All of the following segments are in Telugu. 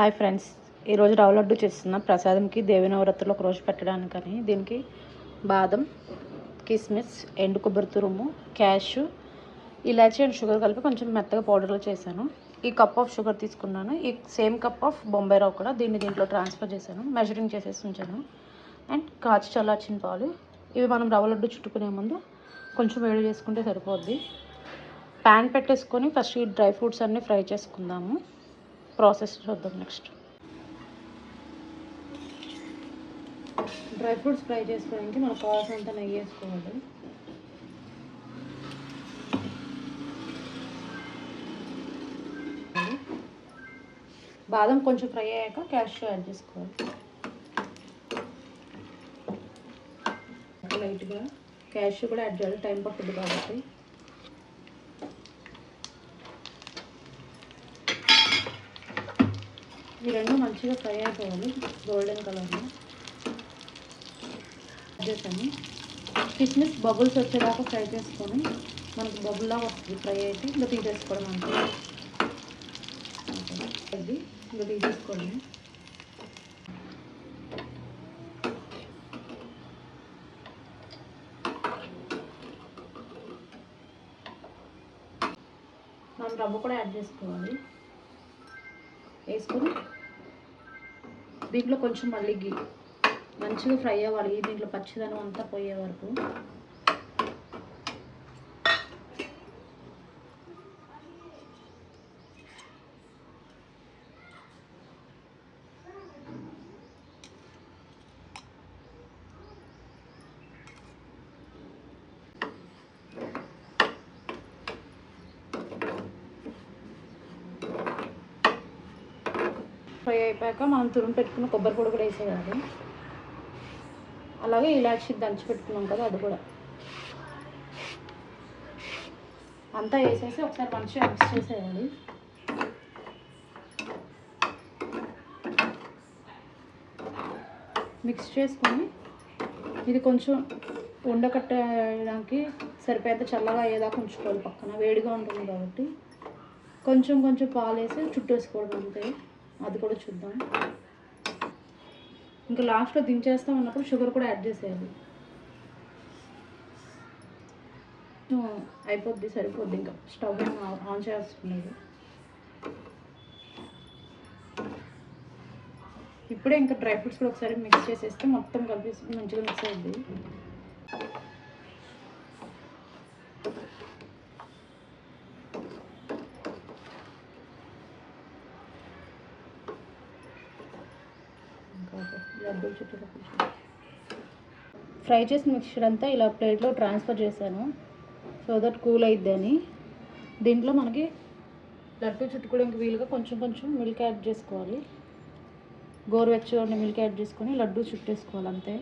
హాయ్ ఫ్రెండ్స్, ఈరోజు రవ్వ లడ్డు చేస్తున్న ప్రసాదంకి దేవి నవరాత్రులు ఒక రోజు పెట్టడానికని దీనికి బాదం, కిస్మిస్, ఎండు కొబ్బరి తురుము, క్యాషు, ఇలాచీ అండ్ షుగర్ కలిపి కొంచెం మెత్తగా పౌడర్లో చేశాను. ఈ కప్ ఆఫ్ షుగర్ తీసుకున్నాను. ఈ సేమ్ కప్ ఆఫ్ బొంబాయి రవ్వ కూడా దీంట్లో ట్రాన్స్ఫర్ చేశాను. మెజరింగ్ చేసేసి ఉంచాను. అండ్ కాచి చల్లార్చిన పాలు. ఇవి మనం రవ్వ లడ్డు చుట్టుకునే ముందు కొంచెం వేడి చేసుకుంటే సరిపోద్ది. ప్యాన్ పెట్టేసుకొని ఫస్ట్ ఈ డ్రై ఫ్రూట్స్ అన్నీ ఫ్రై చేసుకుందాము. ప్రాసెస్ చూద్దాం. నెక్స్ట్ డ్రై ఫ్రూట్స్ ఫ్రై చేసుకోవడానికి మనకు కావాల్సినంత నెయ్యి వేసుకోవాలి. బాదం కొంచెం ఫ్రై అయ్యాక క్యాష్యూ యాడ్ చేసుకోవాలి. లైట్గా క్యాష్యూ కూడా యాడ్ చేయాలి, టైం పడుతుంది కాబట్టి. ఈ రెండు మంచిగా ఫ్రై అయిపోవాలి, గోల్డెన్ కలర్లో చేసాను. కిస్మిస్ బబుల్స్ వచ్చేదాకా ఫ్రై చేసుకొని మనకు బబుల్లా వస్తుంది ఫ్రై అయితే ఇంకా తీసేసుకోవడం అంతే. ఇది ఇంకా తీసేసుకోండి. మనం రవ్వ కూడా యాడ్ చేసుకోవాలి. వేసుకొని దీంట్లో కొంచెం మళ్ళీ గీ మంచిగా ఫ్రై అవ్వాలి. దీంట్లో పచ్చిదనం అంతా పోయే వరకు. ఫ్రై అయిపోయాక మనం తురుము పెట్టుకున్న కొబ్బరి పొడి కూడా వేసేయాలి. అలాగే ఇలాచి దంచి పెట్టుకున్నాం కదా, అది కూడా అంతా వేసేసి ఒకసారి మంచిగా మిక్స్ చేసేయాలి. మిక్స్ చేసుకొని ఇది కొంచెం ఉండకట్టడానికి సరిపోయేంత చల్లగా అయ్యేదాకా ఉంచుకోవాలి. పక్కన వేడిగా ఉంటుంది కాబట్టి కొంచెం కొంచెం పాలు వేసి చుట్టేసుకోవడం అంతే. అది కూడా చూద్దాం. ఇంకా లాస్ట్లో దించేస్తాం అన్నప్పుడు షుగర్ కూడా యాడ్ చేసేయాలి. అయిపోద్ది, సరిపోద్ది. ఇంకా స్టవ్ ఆన్ చేస్తున్నది. ఇప్పుడే ఇంకా డ్రై ఫ్రూట్స్ కూడా ఒకసారి మిక్స్ చేసేస్తే మొత్తం కలిపి మంచిగా మిక్స్ అవుద్ది. ఫ్రై చేసిన మిక్చర్ అంతా ఇలా ప్లేట్లో ట్రాన్స్ఫర్ చేశాను, సో దట్ కూల్ అయిద్దని. దీంట్లో మనకి లడ్డు చుట్టుకోవడానికి వీలుగా కొంచెం కొంచెం మిల్క్ యాడ్ చేసుకోవాలి. గోరువెచ్చగా ఉన్న మిల్క్ యాడ్ చేసుకొని లడ్డు చుట్టేసుకోవాలి అంతే.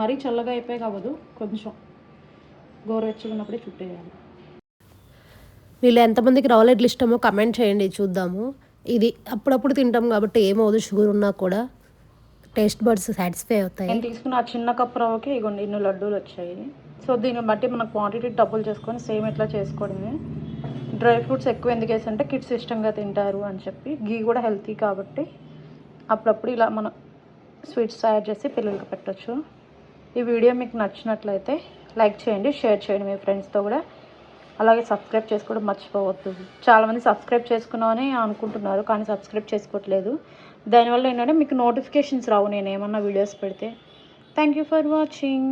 మరీ చల్లగా అయిపోయి కావద్దు, కొంచెం గోరువెచ్చగా ఉన్నప్పుడే చుట్టేయాలి. వీళ్ళు ఎంతమందికి రవ్వ లడ్లు ఇష్టమో కమెంట్ చేయండి, చూద్దాము. ఇది అప్పుడప్పుడు తింటాం కాబట్టి ఏమవుదు, షుగర్ ఉన్నా కూడా టేస్ట్ బడ్స్ సాటిస్ఫై అవుతాయి. నేను తీసుకున్న ఆ చిన్న కప్ రవ్వకి ఇగోండి ఇన్ని లడ్డూలు వచ్చాయి. సో దీన్ని బట్టి మన క్వాంటిటీ డబుల్ చేసుకొని సేమ్ ఇట్లా చేసుకోవడమే. డ్రై ఫ్రూట్స్ ఎక్కువ ఎందుకు వేసంటే కిడ్స్ ఇష్టంగా తింటారు అని చెప్పి. గీ కూడా హెల్తీ కాబట్టి అప్పుడప్పుడు ఇలా మనం స్వీట్స్ తయారు చేసి పిల్లలకి పెట్టచ్చు. ఈ వీడియో మీకు నచ్చినట్లయితే లైక్ చేయండి, షేర్ చేయండి మీ ఫ్రెండ్స్తో కూడా. అలాగే సబ్స్క్రైబ్ చేసుకోవడం మర్చిపోవద్దు. చాలామంది సబ్స్క్రైబ్ చేసుకున్నామని అనుకుంటున్నారు, కానీ సబ్స్క్రైబ్ చేసుకోవట్లేదు. దానివల్ల ఏంటంటే మీకు నోటిఫికేషన్స్ రావు నేను ఏమన్నా వీడియోస్ పెడితే. Thank you for watching.